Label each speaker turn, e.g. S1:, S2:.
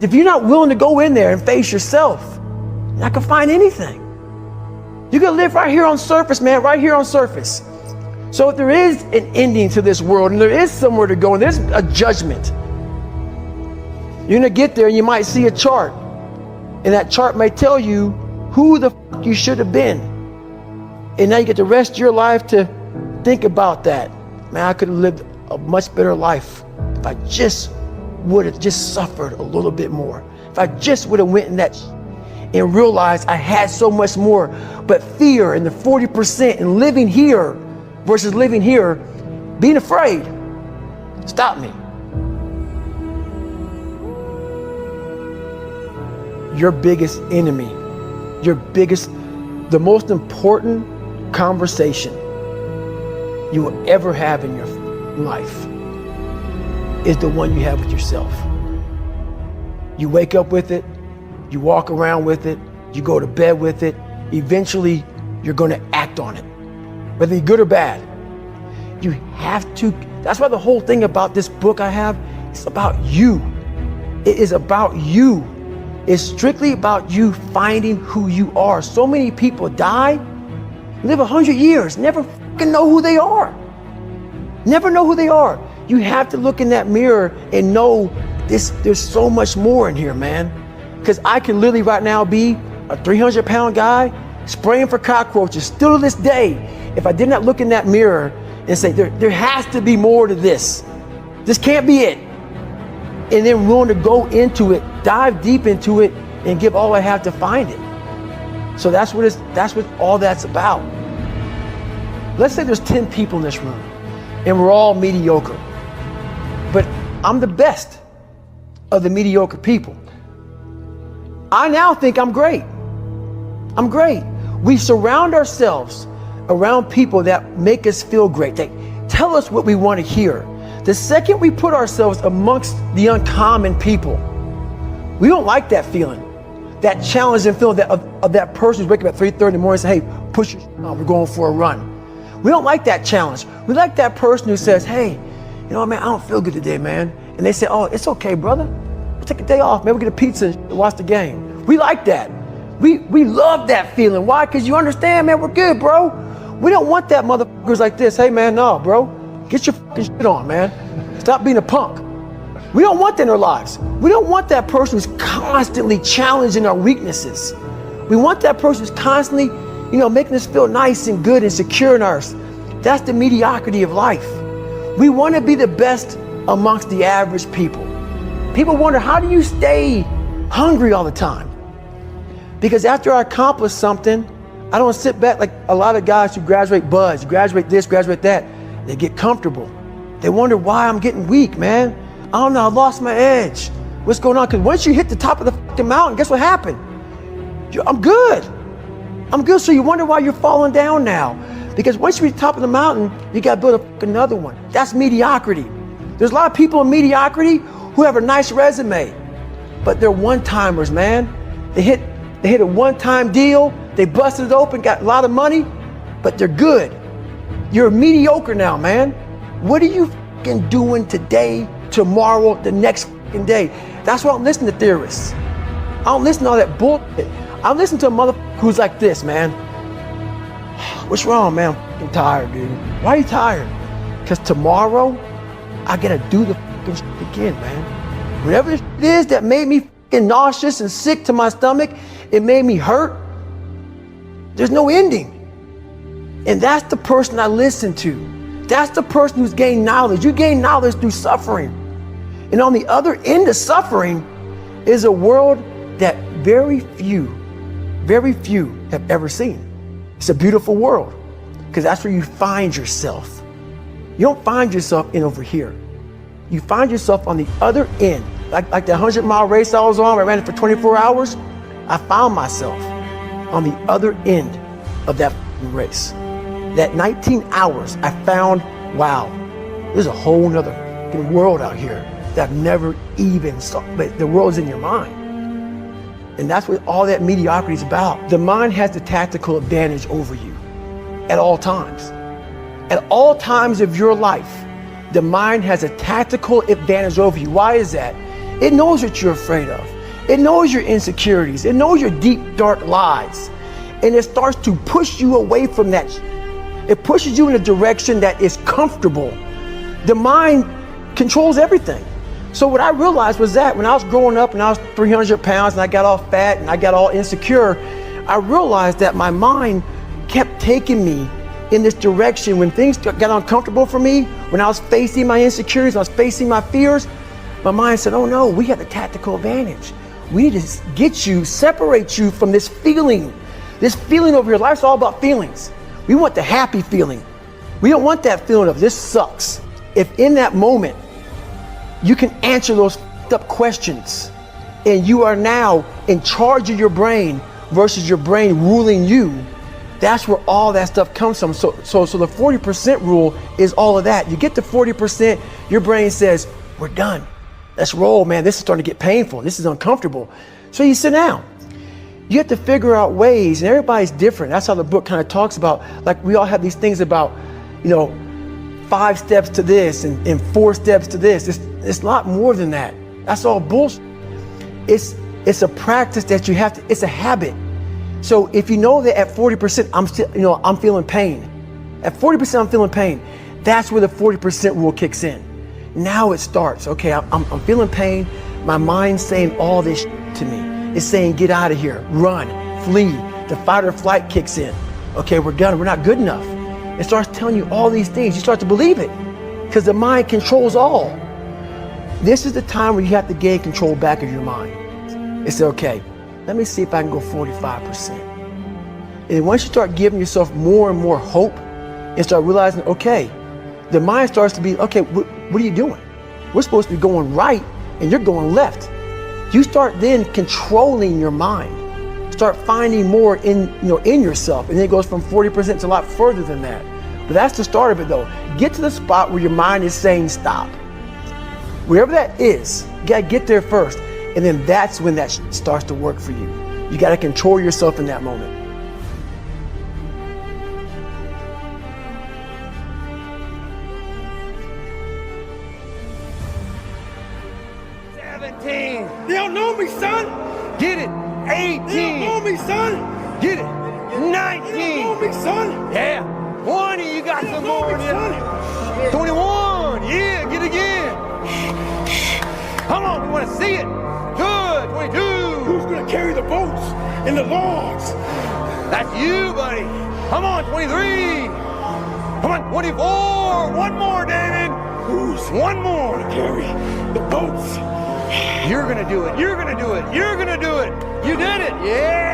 S1: If you're not willing to go in there and face yourself, you're not gonna find anything. You're gonna live right here on surface, man, right here on surface. So if there is an ending to this world and there is somewhere to go and there's a judgment, you're gonna get there and you might see a chart. And that chart may tell you who the f you should have been. And now you get the rest of your life to think about that. Man, I could have lived a much better life if I just would have just suffered a little bit more. If I just would have went in that and realized I had so much more. But fear and the 40% and living here versus living here, being afraid, stop me. Your biggest enemy, the most important conversation you will ever have in your life is the one you have with yourself. You wake up with it, you walk around with it, you go to bed with it. Eventually, you're gonna act on it, whether you're good or bad. You have to, that's why the whole thing about this book I have, it's about you. It is about you. It's strictly about you finding who you are. So many people die, live 100 years, never fucking know who they are. Never know who they are. You have to look in that mirror and know there's so much more in here, man. Because I can literally right now be a 300-pound guy spraying for cockroaches still to this day if I did not look in that mirror and say, there has to be more to this. This can't be it. And then willing to go into it, dive deep into it, and give all I have to find it. So that's what all that's about. Let's say there's 10 people in this room and we're all mediocre. But I'm the best of the mediocre people. I now think I'm great. I'm great. We surround ourselves around people that make us feel great. They tell us what we want to hear. The second we put ourselves amongst the uncommon people, we don't like that feeling, that challenging feeling of that person who's waking up at 3:30 in the morning and say, hey, push your shit on, we're going for a run. We don't like that challenge. We like that person who says, hey, you know what, man, I don't feel good today, man. And they say, oh, it's okay, brother. We'll take a day off, man. We'll get a pizza and watch the game. We like that. We love that feeling. Why? Because you understand, man, we're good, bro. We don't want that motherfuckers like this. Hey, man, no, bro. Get your fucking shit on, man. Stop being a punk. We don't want that in our lives. We don't want that person who's constantly challenging our weaknesses. We want that person who's constantly, making us feel nice and good and secure in ours. That's the mediocrity of life. We want to be the best amongst the average people. People wonder, how do you stay hungry all the time? Because after I accomplish something, I don't sit back like a lot of guys who graduate buds, graduate this, graduate that. They get comfortable. They wonder why I'm getting weak, man. I don't know, I lost my edge. What's going on? Because once you hit the top of the fucking mountain, guess what happened? I'm good. I'm good. So you wonder why you're falling down now. Because once you reach the top of the mountain, you got to build another one. That's mediocrity. There's a lot of people in mediocrity who have a nice resume, but they're one-timers, man. They hit a one-time deal. They busted it open, got a lot of money, but they're good. You're mediocre now, man. What are you fucking doing today, tomorrow, the next fucking day? That's why I'm listening to theorists. I don't listen to all that bullshit. I'm listening to a motherfucker who's like this, man. What's wrong, man? I'm fucking tired, dude. Why are you tired? Because tomorrow, I gotta do the fucking shit again, man. Whatever the shit is that made me fucking nauseous and sick to my stomach, it made me hurt. There's no ending. And that's the person I listen to. That's the person who's gained knowledge. You gain knowledge through suffering. And on the other end of suffering is a world that very few have ever seen. It's a beautiful world because that's where you find yourself. You don't find yourself in over here. You find yourself on the other end. Like the 100-mile race I was on, I ran it for 24 hours. I found myself on the other end of that race. That 19 hours, I found, wow, there's a whole nother world out here that I've never even saw. But the world's in your mind. And that's what all that mediocrity is about. The mind has the tactical advantage over you at all times. At all times of your life, the mind has a tactical advantage over you. Why is that? It knows what you're afraid of. It knows your insecurities. It knows your deep, dark lies. And it starts to push you away from that. It pushes you in a direction that is comfortable. The mind controls everything. So what I realized was that when I was growing up and I was 300 pounds and I got all fat and I got all insecure, I realized that my mind kept taking me in this direction. When things got uncomfortable for me, when I was facing my insecurities, I was facing my fears, my mind said, oh no, we have the tactical advantage. We need to get you, separate you from this feeling over here. Life's all about feelings. We want the happy feeling. We don't want that feeling of this sucks. If in that moment, you can answer those up questions and you are now in charge of your brain versus your brain ruling you, that's where all that stuff comes from. So the 40% rule is all of that. You get to 40%, your brain says, we're done. Let's roll, man. This is starting to get painful. This is uncomfortable. So you sit down. You have to figure out ways, and everybody's different. That's how the book kind of talks about, like we all have these things about, 5 steps to this and 4 steps to this. It's a lot more than that. That's all bullshit. It's a practice that you have to, it's a habit. So if you know that at 40%, I'm feeling pain. At 40%, I'm feeling pain. That's where the 40% rule kicks in. Now it starts. Okay, I'm feeling pain. My mind's saying all this to me. It's saying, get out of here, run, flee. The fight or flight kicks in. Okay, we're done. We're not good enough. It starts telling you all these things. You start to believe it because the mind controls all. This is the time where you have to gain control back of your mind. It's okay, let me see if I can go 45%. And once you start giving yourself more and more hope and start realizing, okay, the mind starts to be, okay, what are you doing? We're supposed to be going right and you're going left. You start then controlling your mind. Start finding more in yourself, and then it goes from 40% to a lot further than that. But that's the start of it though. Get to the spot where your mind is saying stop. Wherever that is, you gotta get there first, and then that's when that starts to work for you. You gotta control yourself in that moment.
S2: They don't know me, son.
S3: Get it. 18.
S2: They don't know me, son.
S3: Get it. 19.
S2: They don't know me, son.
S3: Yeah. 20. You got
S2: They
S3: some
S2: don't know
S3: more
S2: me,
S3: in
S2: son.
S3: you. 21. Yeah. Get it again. Come on. We want to see it. Good. 22.
S2: Who's gonna carry the boats and the logs?
S3: That's you, buddy. Come on. 23. Come on. 24. One more, David.
S2: Who's
S3: One more.
S2: gonna carry the boats?
S3: You're gonna do it. You're gonna do it. You're gonna do it. You did it. Yeah.